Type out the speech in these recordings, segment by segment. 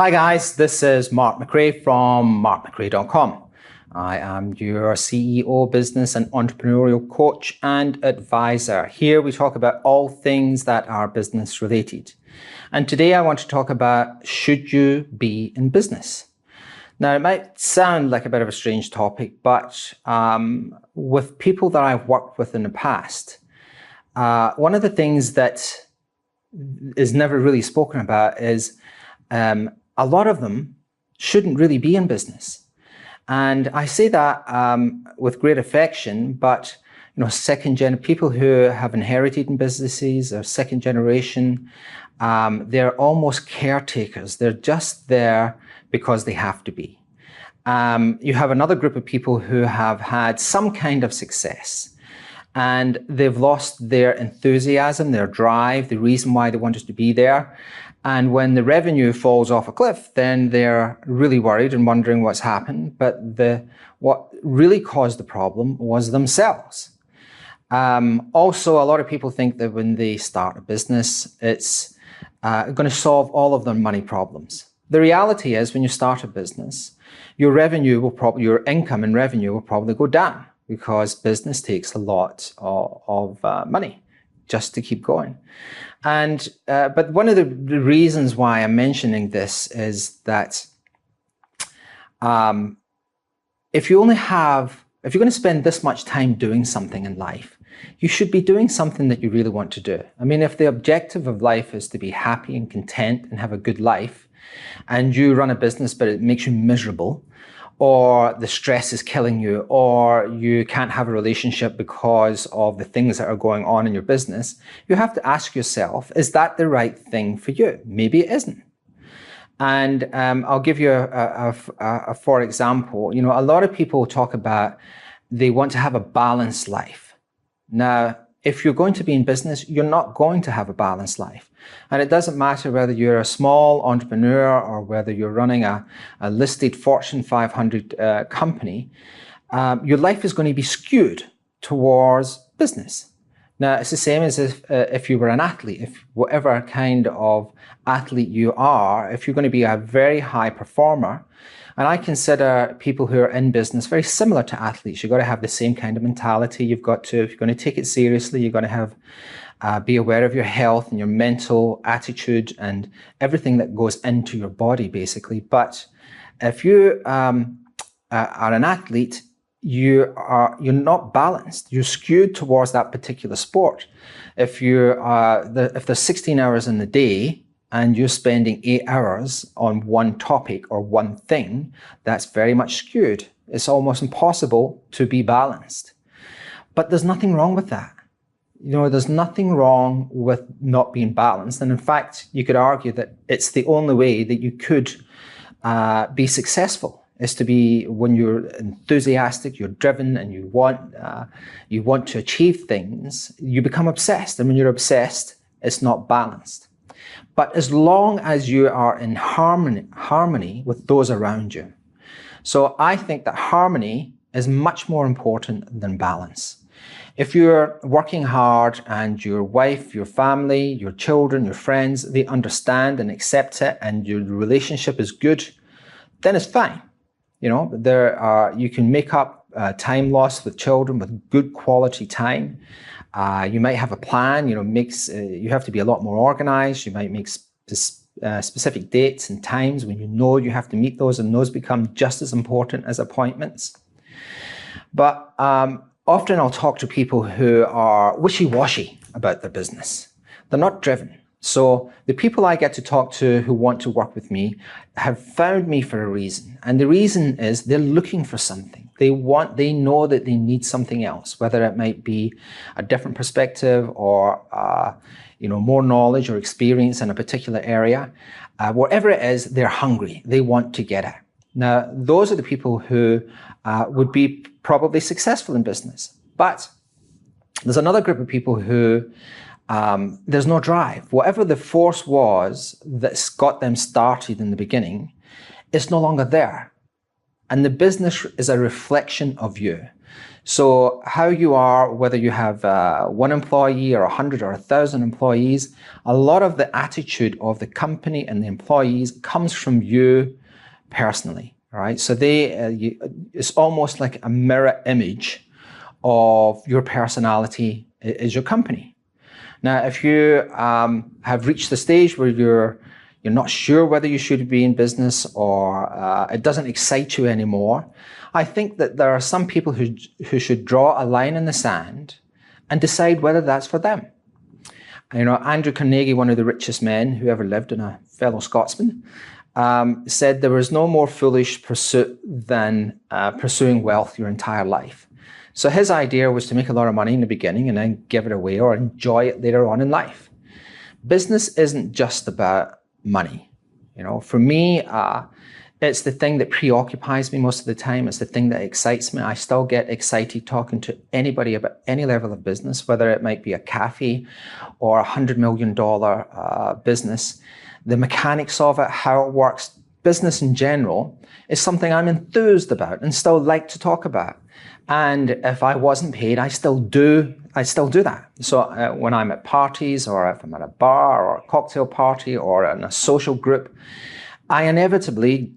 Hi guys, this is Mark McRae from markmcrae.com. I am your CEO, business and entrepreneurial coach and advisor. Here we talk about all things that are business related. And today I want to talk about, should you be in business? Now, it might sound like a bit of a strange topic, but with people that I've worked with in the past, one of the things that is never really spoken about is a lot of them shouldn't really be in business. And I say that with great affection, but people who have inherited in businesses or second generation, they're almost caretakers. They're just there because they have to be. You have another group of people who have had some kind of success and they've lost their enthusiasm, their drive, the reason why they wanted to be there. And when the revenue falls off a cliff, then they're really worried and wondering what's happened. But what really caused the problem was themselves. Also, a lot of people think that when they start a business, it's going to solve all of their money problems. The reality is, when you start a business, your income and revenue will probably go down because business takes a lot of money just to keep going. And but one of the reasons why I'm mentioning this is that if you're going to spend this much time doing something in life, you should be doing something that you really want to do. I mean, if the objective of life is to be happy and content and have a good life, and you run a business but it makes you miserable, or the stress is killing you, or you can't have a relationship because of the things that are going on in your business, you have to ask yourself, is that the right thing for you? Maybe it isn't. And I'll give you for example, a lot of people talk about they want to have a balanced life. Now, if you're going to be in business, you're not going to have a balanced life. And it doesn't matter whether you're a small entrepreneur or whether you're running a listed Fortune 500 company, your life is going to be skewed towards business. Now, it's the same as if you were an athlete. If whatever kind of athlete you are, if you're going to be a very high performer, and I consider people who are in business very similar to athletes. You've got to have the same kind of mentality. You've got to, if you're going to take it seriously, you've got to have be aware of your health and your mental attitude and everything that goes into your body, basically. But if you are an athlete, you're not balanced. You're skewed towards that particular sport. If there's 16 hours in the day, and you're spending 8 hours on one topic or one thing, that's very much skewed. It's almost impossible to be balanced. But there's nothing wrong with that. There's nothing wrong with not being balanced. And in fact, you could argue that it's the only way that you could be successful, is to be, when you're enthusiastic, you're driven, and you want to achieve things, you become obsessed. And when you're obsessed, it's not balanced. But as long as you are in harmony with those around you. So I think that harmony is much more important than balance. If you're working hard and your wife, your family, your children, your friends, they understand and accept it, and your relationship is good, then it's fine. You can make up time lost with children with good quality time. You might have a plan, you have to be a lot more organized. You might make specific dates and times when you have to meet those, and those become just as important as appointments. But often I'll talk to people who are wishy-washy about their business. They're not driven. So the people I get to talk to who want to work with me have found me for a reason. And the reason is they're looking for something. They know that they need something else, whether it might be a different perspective or more knowledge or experience in a particular area. Whatever it is, they're hungry. They want to get it. Now, those are the people who would be probably successful in business. But there's another group of people who there's no drive. Whatever the force was that's got them started in the beginning, it's no longer there. and the business is a reflection of you. So how you are, whether you have 1 employee or 100 or 1,000 employees, a lot of the attitude of the company and the employees comes from you personally, right? So it's almost like a mirror image of your personality is your company. Now, if you have reached the stage where you're not sure whether you should be in business or it doesn't excite you anymore, I think that there are some people who should draw a line in the sand and decide whether that's for them. You know, Andrew Carnegie, one of the richest men who ever lived and a fellow Scotsman, said there was no more foolish pursuit than pursuing wealth your entire life. So his idea was to make a lot of money in the beginning and then give it away or enjoy it later on in life. Business isn't just about money. You know, for me, it's the thing that preoccupies me most of the time. It's the thing that excites me. I still get excited talking to anybody about any level of business, whether it might be a cafe or $100 million business. The mechanics of it, how it works, business in general, is something I'm enthused about and still like to talk about. And if I wasn't paid, I still do that. So when I'm at parties, or if I'm at a bar or a cocktail party or in a social group, I inevitably,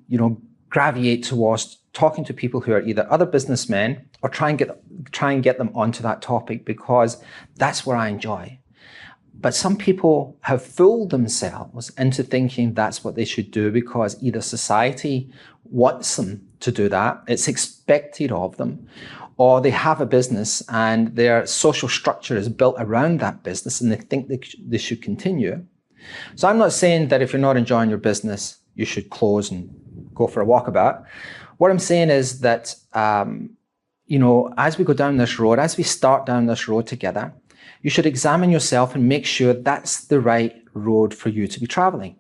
gravitate towards talking to people who are either other businessmen or try and get them onto that topic, because that's where I enjoy. But some people have fooled themselves into thinking that's what they should do because either society wants them to do that, it's expected of them, or they have a business and their social structure is built around that business and they think they should continue. So I'm not saying that if you're not enjoying your business, you should close and go for a walkabout. What I'm saying is that, as we go down this road, as we start down this road together, you should examine yourself and make sure that's the right road for you to be traveling.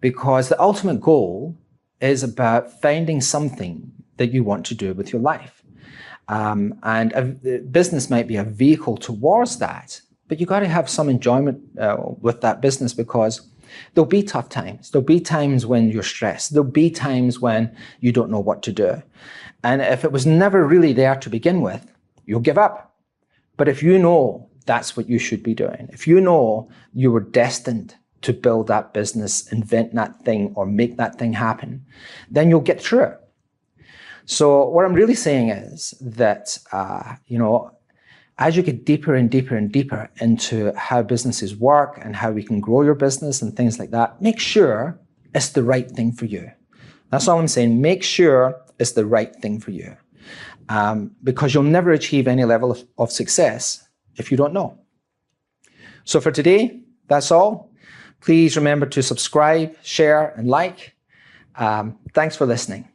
Because the ultimate goal is about finding something that you want to do with your life. And business might be a vehicle towards that, but you got to have some enjoyment with that business, because there'll be tough times. There'll be times when you're stressed. There'll be times when you don't know what to do. And if it was never really there to begin with, you'll give up. But if you know that's what you should be doing, if you know you were destined to build that business, invent that thing, or make that thing happen, then you'll get through it. So what I'm really saying is that, as you get deeper and deeper and deeper into how businesses work and how we can grow your business and things like that, make sure it's the right thing for you. That's all I'm saying. Make sure it's the right thing for you. Because you'll never achieve any level of success if you don't know. So for today, that's all. Please remember to subscribe, share, and like. Thanks for listening.